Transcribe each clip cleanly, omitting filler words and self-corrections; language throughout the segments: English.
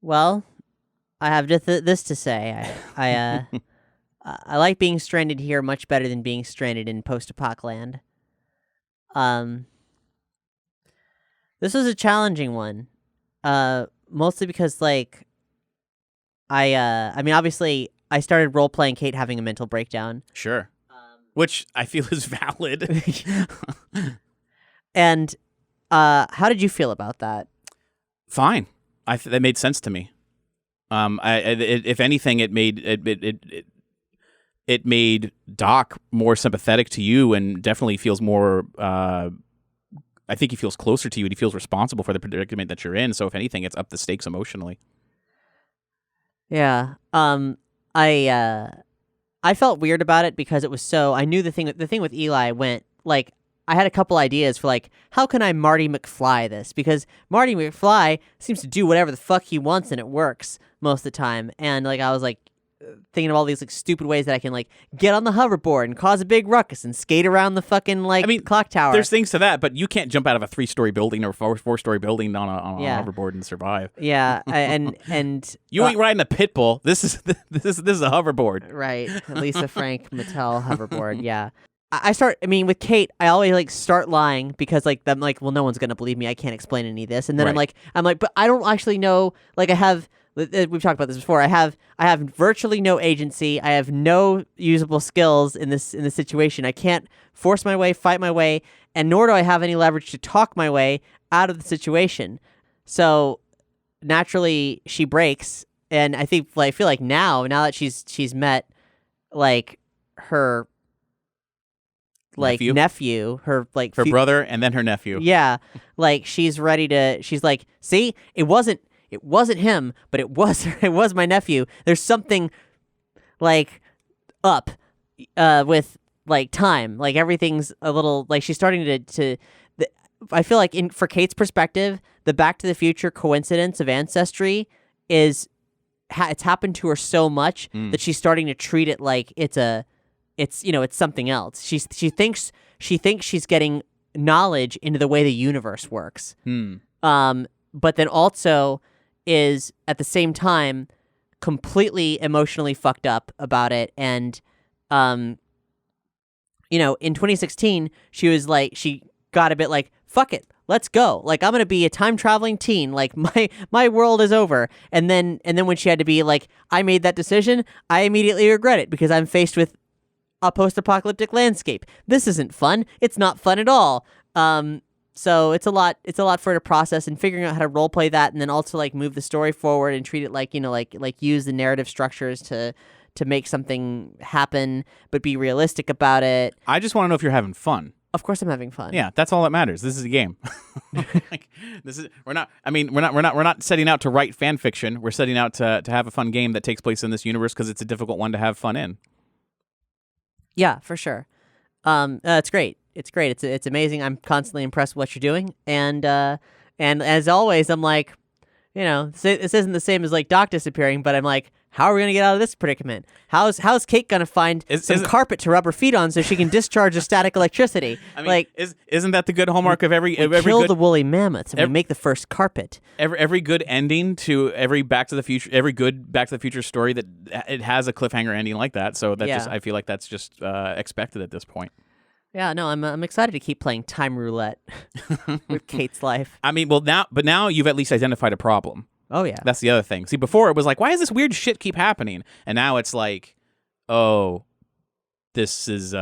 Well, I have just this to say. I like being stranded here much better than being stranded in post-apoc land. This was a challenging one. Mostly because I mean, obviously, I started role-playing Kate having a mental breakdown. Sure. Which I feel is valid. And how did you feel about that? Fine. That made sense to me. If anything, it made Doc more sympathetic to you, and definitely feels more. I think he feels closer to you, and he feels responsible for the predicament that you're in. So, if anything, it's up the stakes emotionally. Yeah. I felt weird about it because it was so. I knew the thing with Eli went like. I had a couple ideas for how can I Marty McFly this? Because Marty McFly seems to do whatever the fuck he wants and it works most of the time. And I was thinking of all these stupid ways that I can get on the hoverboard and cause a big ruckus and skate around the fucking clock tower. There's things to that, but you can't jump out of a 3-story building or 4-story building on a hoverboard and survive. Yeah, and you ain't riding a pit bull. This is a hoverboard. Right, Lisa Frank Mattel hoverboard. Yeah. With Kate, I always start lying because I'm well, no one's gonna believe me. I can't explain any of this, and then right. I'm like, but I don't actually know. I have. We've talked about this before. I have virtually no agency. I have no usable skills in this situation. I can't force my way, fight my way, and nor do I have any leverage to talk my way out of the situation. So naturally, she breaks, and I think I feel like now that she's met her. Nephew, her brother, and then her nephew. Yeah, she's ready to. She's like, see, it wasn't him, but it was my nephew. There's something up with time. Everything's a little she's starting to I feel for Kate's perspective, the Back to the Future coincidence of ancestry is it's happened to her so much that she's starting to treat it like it's something else. She thinks she's getting knowledge into the way the universe works. But then also is at the same time completely emotionally fucked up about it. And in 2016 she was she got a bit fuck it, let's go. I'm gonna be a time traveling teen. My world is over. And then when she had to be I made that decision, I immediately regret it because I'm faced with a post-apocalyptic landscape. This isn't fun. It's not fun at all. So it's a lot for her to process, and figuring out how to role play that, and then also move the story forward and treat it use the narrative structures to make something happen, but be realistic about it. I just want to know if you're having fun. Of course I'm having fun. Yeah, that's all that matters. This is a game. We're not setting out to write fan fiction. We're setting out to have a fun game that takes place in this universe because it's a difficult one to have fun in. Yeah, for sure. It's great. It's great. It's amazing. I'm constantly impressed with what you're doing, and as always, I'm this isn't the same as Doc disappearing, but I'm how are we gonna get out of this predicament? How's Kate gonna find some carpet to rub her feet on so she can discharge the static electricity? Isn't that the good hallmark of every kill good, the woolly mammoths and we make the first carpet? Every good ending to every good Back to the Future story that it has a cliffhanger ending like that. So I feel like that's just expected at this point. Yeah, no, I'm excited to keep playing time roulette with Kate's life. Now you've at least identified a problem. Oh yeah, that's the other thing. See, before it was why does this weird shit keep happening? And now it's oh, this is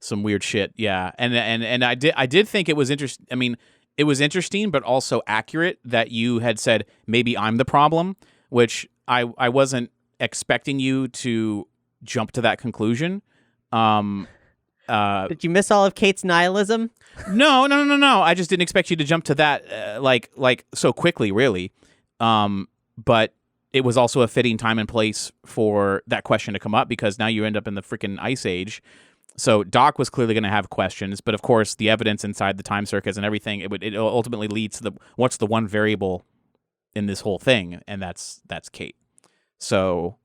some weird shit. Yeah, and I did think it was interesting. It was interesting, but also accurate that you had said maybe I'm the problem, which I wasn't expecting you to jump to that conclusion. Did you miss all of Kate's nihilism? No. I just didn't expect you to jump to that so quickly, really. But it was also a fitting time and place for that question to come up because now you end up in the freaking Ice Age. So Doc was clearly going to have questions, but of course the evidence inside the time circuits and everything, it ultimately leads to what's the one variable in this whole thing, and that's Kate. So,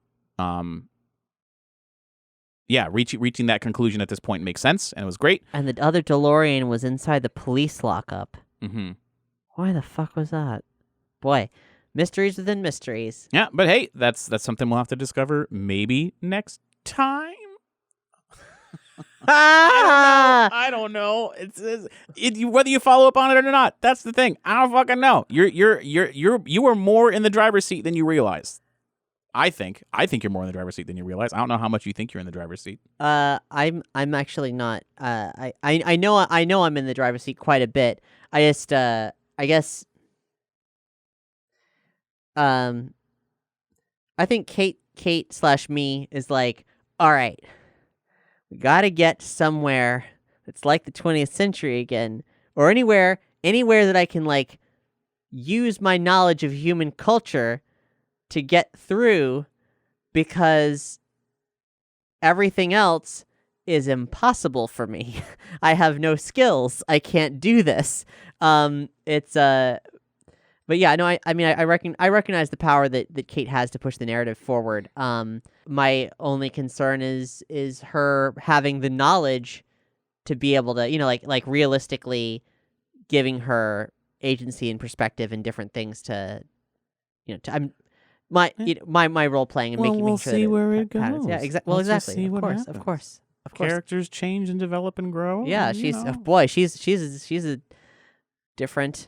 yeah, reaching that conclusion at this point makes sense, and it was great. And the other DeLorean was inside the police lockup. Mm-hmm. Why the fuck was that? Boy, Mysteries within mysteries. Yeah, but hey, that's something we'll have to discover maybe next time. I don't know. Whether you follow up on it or not. That's the thing. I don't fucking know. You are more in the driver's seat than you realize. I think you're more in the driver's seat than you realize. I don't know how much you think you're in the driver's seat. I'm actually not. I know I'm in the driver's seat quite a bit. I just I guess I think Kate/me is like, all right, we gotta get somewhere that's like the 20th century again, or anywhere that I can like use my knowledge of human culture to get through, because everything else is impossible for me. I have no skills. I can't do this. But yeah, no, I mean, I recognize the power that Kate has to push the narrative forward. My only concern is her having the knowledge to be able to, like realistically giving her agency and perspective and different things to, my role playing and making we'll sure see that where it goes. Yeah, exactly. Well, Let's just exactly. see Of what course, happens. of course. Characters change and develop and grow. Yeah, and, she's a different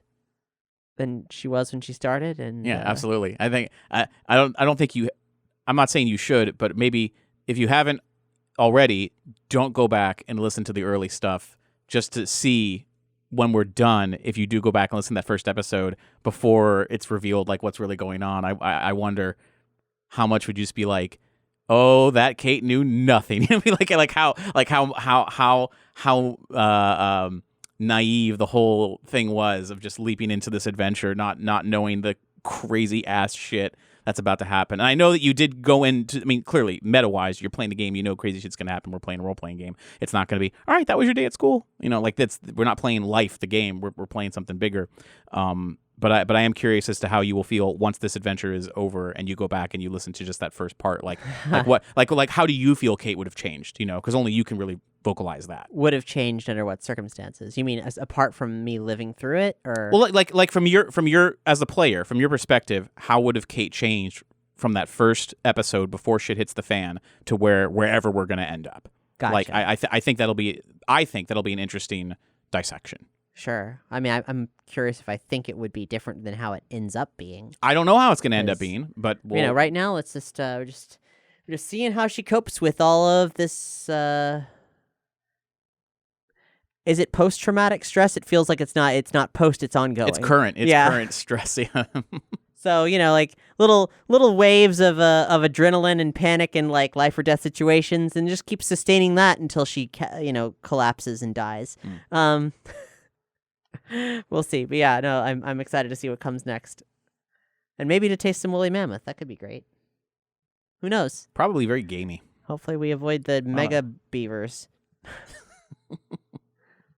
than she was when she started, and yeah, absolutely. I think I don't think you. I'm not saying you should, but maybe if you haven't already, don't go back and listen to the early stuff just to see when we're done. If you do go back and listen to that first episode before it's revealed like what's really going on, I wonder how much would you just be like, oh, that Kate knew nothing. You'd be like how naive the whole thing was of just leaping into this adventure, not knowing the crazy ass shit that's about to happen. And I know that you did go into, I mean, clearly, meta-wise, you're playing the game, you know crazy shit's going to happen. We're playing a role-playing game. It's not going to be, all right, that was your day at school. We're not playing Life, the game. We're playing something bigger. But I am curious as to how you will feel once this adventure is over and you go back and you listen to just that first part. Like how do you feel Kate would have changed? Because only you can really vocalize that. Would have changed under what circumstances? You mean apart from me living through it, or well, like from your as a player, from your perspective, how would have Kate changed from that first episode before shit hits the fan to wherever we're going to end up? Gotcha. Like I think that'll be an interesting dissection. Sure. I mean, I'm curious if I think it would be different than how it ends up being. I don't know how it's going to end up being, but right now, let's just we're just seeing how she copes with all of this. Is it post-traumatic stress? It feels like it's not. It's not post. It's ongoing. It's current. It's current stress. Yeah. So like little waves of adrenaline and panic and like life or death situations, and just keep sustaining that until she collapses and dies. We'll see. But yeah, no, I'm excited to see what comes next. And maybe to taste some woolly mammoth. That could be great. Who knows? Probably very gamey. Hopefully we avoid the mega beavers.